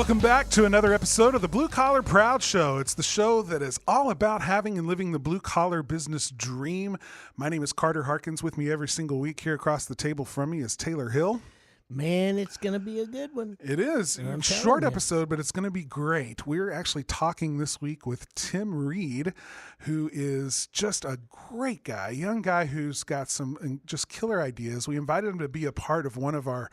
Welcome back to another episode of the Blue Collar Proud Show. It's the show that is all about having and living the blue collar business dream. My name is Carter Harkins. With me every single week here across the table from me is Taylor Hill. Man, it's going to be a good one. It is. A short episode, but it's going to be great. We're actually talking this week with Tim Reed, who is just a great guy, young guy who's got some just killer ideas. We invited him to be a part of one of our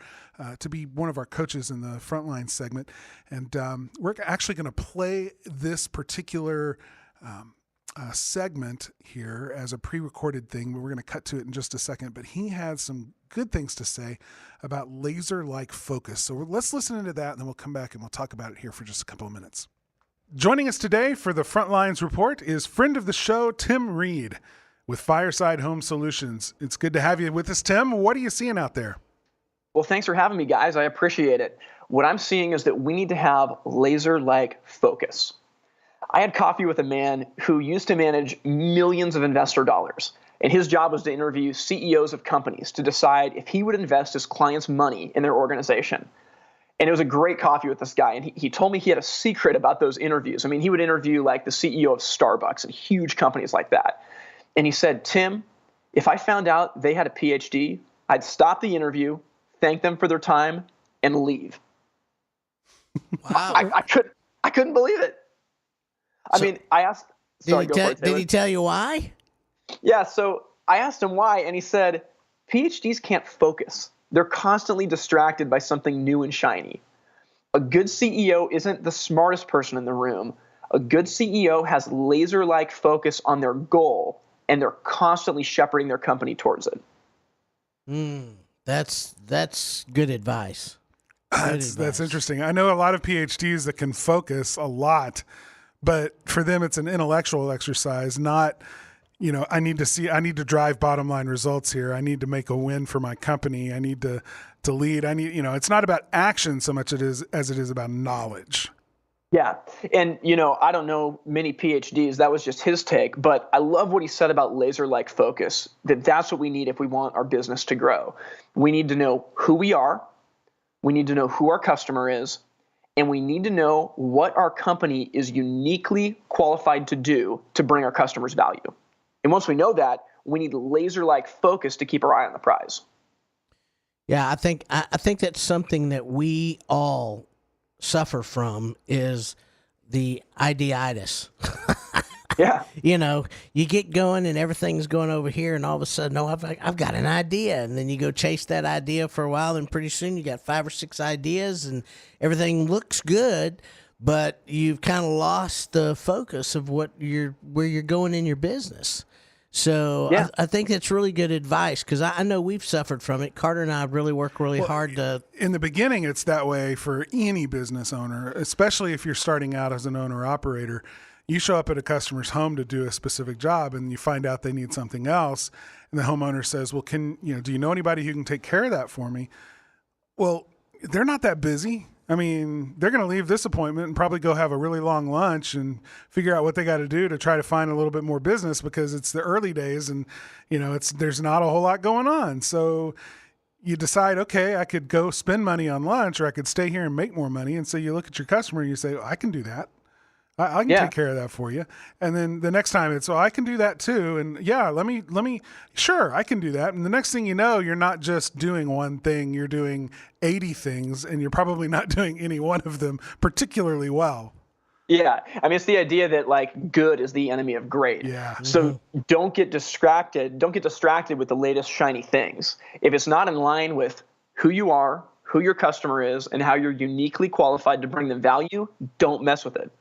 coaches in the Frontline segment. And we're actually going to play this particular segment here as a pre-recorded thing. We're going to cut to it in just a second, but he had some good things to say about laser-like focus. So let's listen into that, and then we'll come back and we'll talk about it here for just a couple of minutes. Joining us today for the Frontlines Report is friend of the show, Tim Reed with Fireside Home Solutions. It's good to have you with us, Tim. What are you seeing out there? Well, thanks for having me, guys. I appreciate it. What I'm seeing is that we need to have laser-like focus. I had coffee with a man who used to manage millions of investor dollars, and his job was to interview CEOs of companies to decide if he would invest his clients' money in their organization. And it was a great coffee with this guy, and he told me he had a secret about those interviews. I mean, he would interview like the CEO of Starbucks and huge companies like that. And he said, Tim, if I found out they had a PhD, I'd stop the interview, thank them for their time, and leave. Wow. I couldn't believe it. I mean, I asked. Sorry, go for it, Taylor. Did he tell you why? Yeah, so I asked him why, and he said, PhDs can't focus. They're constantly distracted by something new and shiny. A good CEO isn't the smartest person in the room. A good CEO has laser-like focus on their goal, and they're constantly shepherding their company towards it. That's good advice. That's interesting. I know a lot of PhDs that can focus a lot, but for them it's an intellectual exercise, not, I need to drive bottom line results here. I need to make a win for my company. I need to lead. It's not about action so much as it is about knowledge. Yeah. And, I don't know many PhDs. That was just his take. But I love what he said about laser-like focus, that's what we need if we want our business to grow. We need to know who we are. We need to know who our customer is. And we need to know what our company is uniquely qualified to do to bring our customers value. And once we know that, we need laser-like focus to keep our eye on the prize. Yeah, I think that's something that we all suffer from is the ideitis. Yeah. You get going and everything's going over here, and all of a sudden, I've got an idea, and then you go chase that idea for a while, and pretty soon you got 5 or 6 ideas, and everything looks good, but you've kind of lost the focus of where you're going in your business. So yeah. I think that's really good advice, because I know we've suffered from it. Carter and I really work really hard to. In the beginning, it's that way for any business owner, especially if you're starting out as an owner-operator. You show up at a customer's home to do a specific job, and you find out they need something else, and the homeowner says, well, do you know anybody who can take care of that for me? Well, they're not that busy. I mean, they're going to leave this appointment and probably go have a really long lunch and figure out what they got to do to try to find a little bit more business, because it's the early days and, there's not a whole lot going on. So you decide, okay, I could go spend money on lunch, or I could stay here and make more money. And so you look at your customer and you say, I can do that. I can take care of that for you. And then the next time it's, I can do that too. And yeah, let me, sure, I can do that. And the next thing you know, you're not just doing one thing, you're doing 80 things, and you're probably not doing any one of them particularly well. Yeah. I mean, it's the idea that good is the enemy of great. Yeah. So don't get distracted. Don't get distracted with the latest shiny things. If it's not in line with who you are, who your customer is, and how you're uniquely qualified to bring them value, don't mess with it.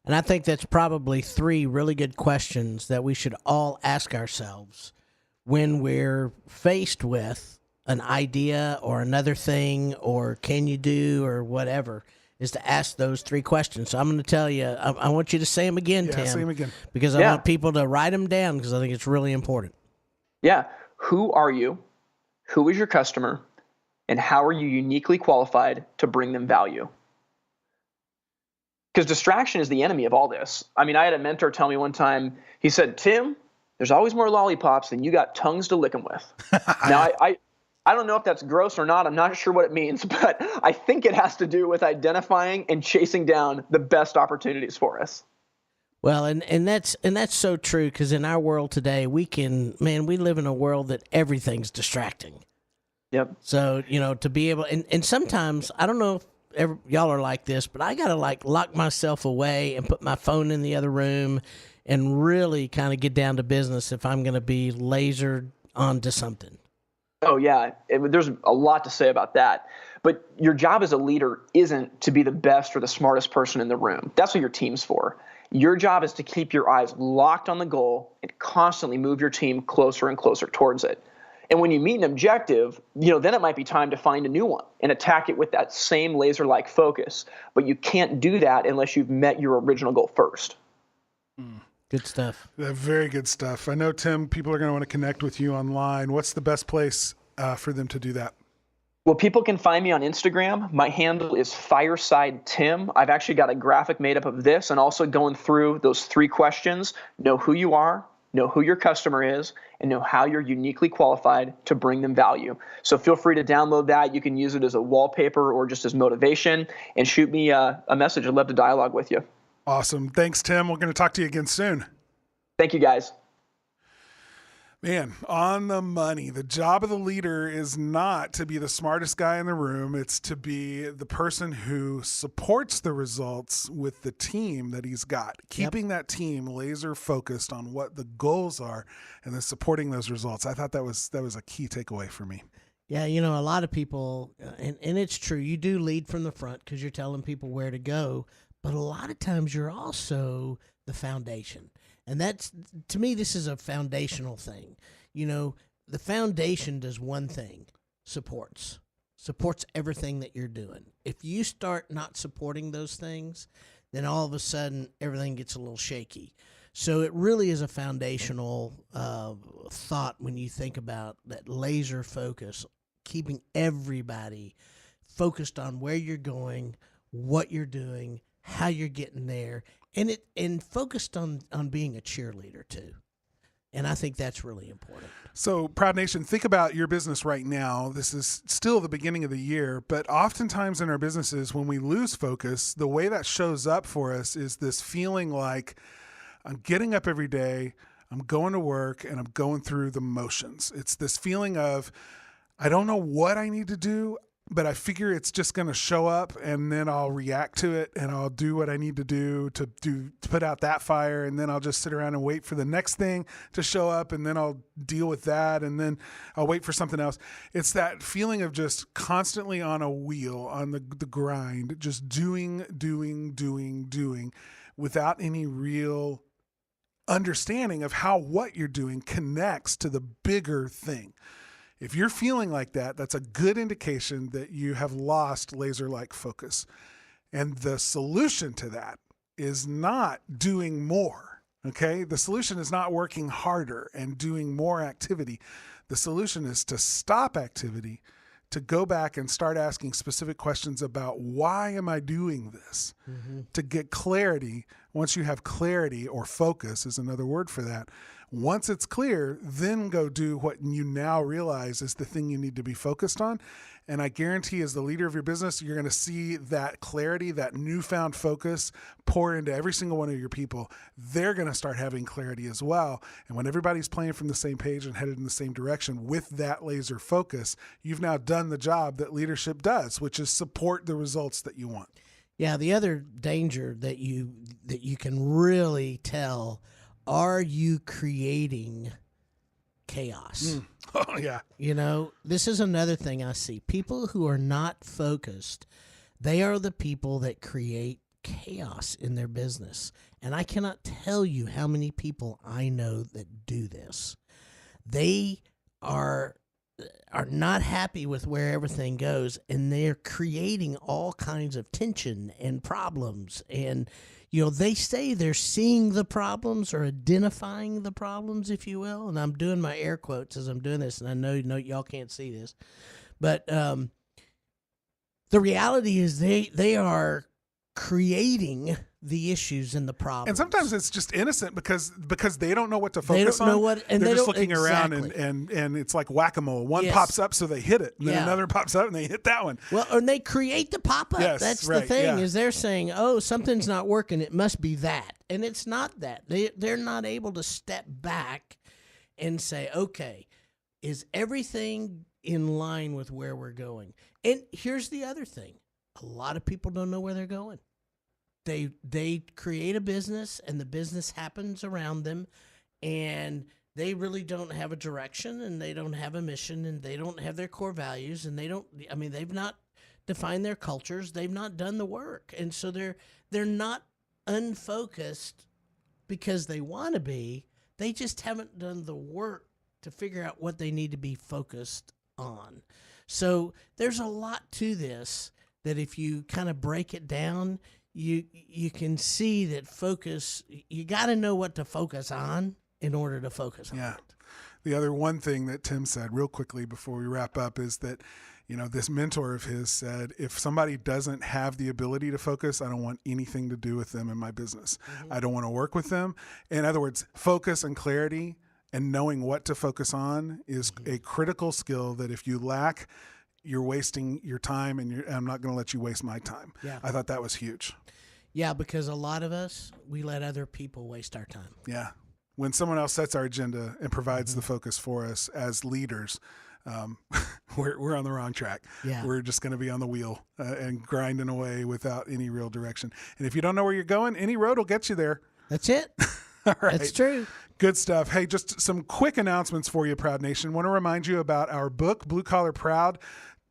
And I think that's probably 3 really good questions that we should all ask ourselves when we're faced with an idea or another thing or can you do or whatever, is to ask those 3 questions. So I'm going to tell you, I want you to say them again, Tim. Say them again. Because I want people to write them down, because I think it's really important. Yeah. Who are you? Who is your customer? And how are you uniquely qualified to bring them value? Because distraction is the enemy of all this. I mean, I had a mentor tell me one time, he said, Tim, there's always more lollipops than you got tongues to lick them with. Now, I don't know if that's gross or not. I'm not sure what it means, but I think it has to do with identifying and chasing down the best opportunities for us. Well, and that's so true, because in our world today, we live in a world that everything's distracting. Yep. So, to be able, and sometimes, I don't know if y'all are like this, but I got to lock myself away and put my phone in the other room and really kind of get down to business if I'm going to be lasered onto something. Oh, yeah. There's a lot to say about that. But your job as a leader isn't to be the best or the smartest person in the room. That's what your team's for. Your job is to keep your eyes locked on the goal and constantly move your team closer and closer towards it. And when you meet an objective, then it might be time to find a new one and attack it with that same laser-like focus. But you can't do that unless you've met your original goal first. Good stuff. Very good stuff. I know, Tim, people are going to want to connect with you online. What's the best place for them to do that? Well, people can find me on Instagram. My handle is Fireside Tim. I've actually got a graphic made up of this and also going through those 3 questions. Know who you are, know who your customer is, and know how you're uniquely qualified to bring them value. So feel free to download that. You can use it as a wallpaper or just as motivation, and shoot me a message. I'd love to dialogue with you. Awesome. Thanks, Tim. We're going to talk to you again soon. Thank you, guys. Man, on the money. The job of the leader is not to be the smartest guy in the room. It's to be the person who supports the results with the team that he's got, keeping that team laser focused on what the goals are and then supporting those results. I thought that was a key takeaway for me. Yeah, a lot of people, and it's true, you do lead from the front because you're telling people where to go, but a lot of times you're also the foundation. And that's, to me, this is a foundational thing. The foundation does one thing: supports everything that you're doing. If you start not supporting those things, then all of a sudden everything gets a little shaky. So it really is a foundational thought when you think about that laser focus, keeping everybody focused on where you're going, what you're doing, how you're getting there, and focused on being a cheerleader too. And I think that's really important. So, Proud Nation, think about your business right now. This is still the beginning of the year, but oftentimes in our businesses, when we lose focus, the way that shows up for us is this feeling like I'm getting up every day, I'm going to work, and I'm going through the motions. It's this feeling of, I don't know what I need to do, but I figure it's just going to show up, and then I'll react to it, and I'll do what I need to do to put out that fire, and then I'll just sit around and wait for the next thing to show up, and then I'll deal with that, and then I'll wait for something else. It's that feeling of just constantly on a wheel, on the grind, just doing, without any real understanding of how what you're doing connects to the bigger thing. If you're feeling like that, that's a good indication that you have lost laser-like focus. And the solution to that is not doing more, okay? The solution is not working harder and doing more activity. The solution is to stop activity, to go back and start asking specific questions about why am I doing this? To get clarity. Once you have clarity, or focus is another word for that, once it's clear, then go do what you now realize is the thing you need to be focused on. And I guarantee, as the leader of your business, you're going to see that clarity, that newfound focus pour into every single one of your people. They're going to start having clarity as well. And when everybody's playing from the same page and headed in the same direction with that laser focus, you've now done the job that leadership does, which is support the results that you want. Yeah, the other danger that you can really tell, are you creating chaos? Oh, yeah. This is another thing I see. People who are not focused, they are the people that create chaos in their business. And I cannot tell you how many people I know that do this. They are not happy with where everything goes, and they're creating all kinds of tension and problems. And they say they're seeing the problems or identifying the problems, if you will. And I'm doing my air quotes as I'm doing this, and I know y'all can't see this. But the reality is they are creating the issues and the problems. And sometimes it's just innocent because they don't know what to focus on. They don't know what, and they're they just don't, looking exactly. around and it's like whack-a-mole. One Yes. pops up, so they hit it, and then Yeah. another pops up, and they hit that one. Well, and they create the pop-up. Yes, That's right, the thing, yeah. is they're saying, oh, something's not working. It must be that. And it's not that. They're not able to step back and say, okay, is everything in line with where we're going? And here's the other thing. A lot of people don't know where they're going. They create a business, and the business happens around them, and they really don't have a direction, and they don't have a mission, and they don't have their core values, and they've not defined their cultures. They've not done the work. And so they're not unfocused because they want to be. They just haven't done the work to figure out what they need to be focused on. So there's a lot to this that if you kind of break it down, you can see that focus, you got to know what to focus on in order to focus on it. The other one thing that Tim said real quickly before we wrap up is that, this mentor of his said, if somebody doesn't have the ability to focus, I don't want anything to do with them in my business. Mm-hmm. I don't want to work with them. In other words, focus and clarity and knowing what to focus on is a critical skill that if you lack, you're wasting your time, and I'm not going to let you waste my time. Yeah. I thought that was huge. Yeah, because a lot of us, we let other people waste our time. Yeah. When someone else sets our agenda and provides the focus for us as leaders, we're on the wrong track. Yeah. We're just going to be on the wheel and grinding away without any real direction. And if you don't know where you're going, any road will get you there. That's it. All right. That's true. Good stuff. Hey, just some quick announcements for you, Proud Nation. Want to remind you about our book, Blue Collar Proud,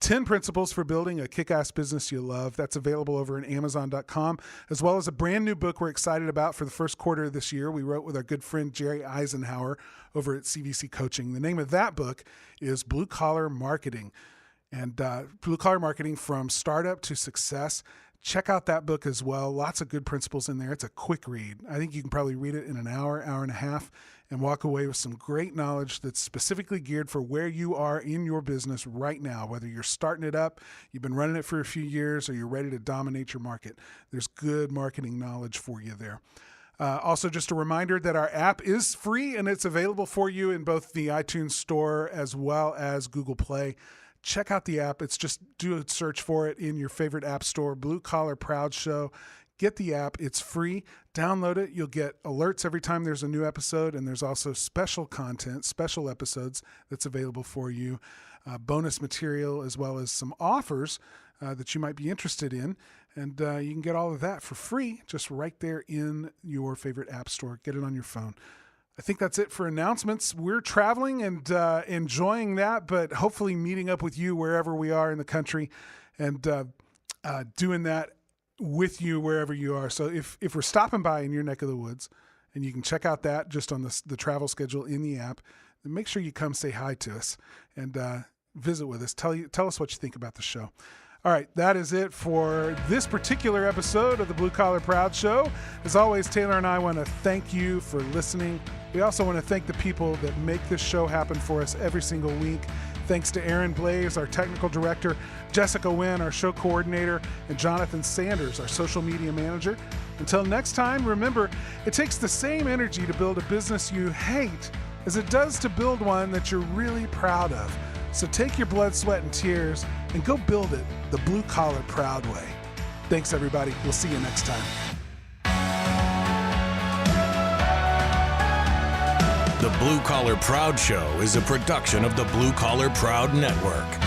10 Principles for Building a Kick-Ass Business You Love. That's available over at Amazon.com, as well as a brand new book we're excited about for the first quarter of this year. We wrote with our good friend Jerry Eisenhower over at CVC Coaching. The name of that book is Blue Collar Marketing, and Blue Collar Marketing from Startup to Success. Check out that book as well. Lots of good principles in there. It's a quick read. I think you can probably read it in an hour and a half, and walk away with some great knowledge that's specifically geared for where you are in your business right now, whether you're starting it up, you've been running it for a few years, or you're ready to dominate your market. There's good marketing knowledge for you there. Also, just a reminder that our app is free, and it's available for you in both the iTunes Store as well as Google Play. Check out the app. It's just do a search for it in your favorite app store, Blue Collar Proud Show. Get the app. It's free. Download it. You'll get alerts every time there's a new episode, and there's also special content, special episodes that's available for you, bonus material, as well as some offers that you might be interested in. And you can get all of that for free just right there in your favorite app store. Get it on your phone. I think that's it for announcements. We're traveling and enjoying that, but hopefully meeting up with you wherever we are in the country and doing that with you wherever you are. So if we're stopping by in your neck of the woods, and you can check out that just on the travel schedule in the app, then make sure you come say hi to us and visit with us. Tell us what you think about the show. All right, that is it for this particular episode of the Blue Collar Proud Show. As always, Taylor and I want to thank you for listening. We also want to thank the people that make this show happen for us every single week. Thanks to Aaron Blaze, our technical director, Jessica Wynn, our show coordinator, and Jonathan Sanders, our social media manager. Until next time, remember, it takes the same energy to build a business you hate as it does to build one that you're really proud of. So take your blood, sweat, and tears and go build it the Blue Collar Proud way. Thanks, everybody. We'll see you next time. The Blue Collar Proud Show is a production of the Blue Collar Proud Network.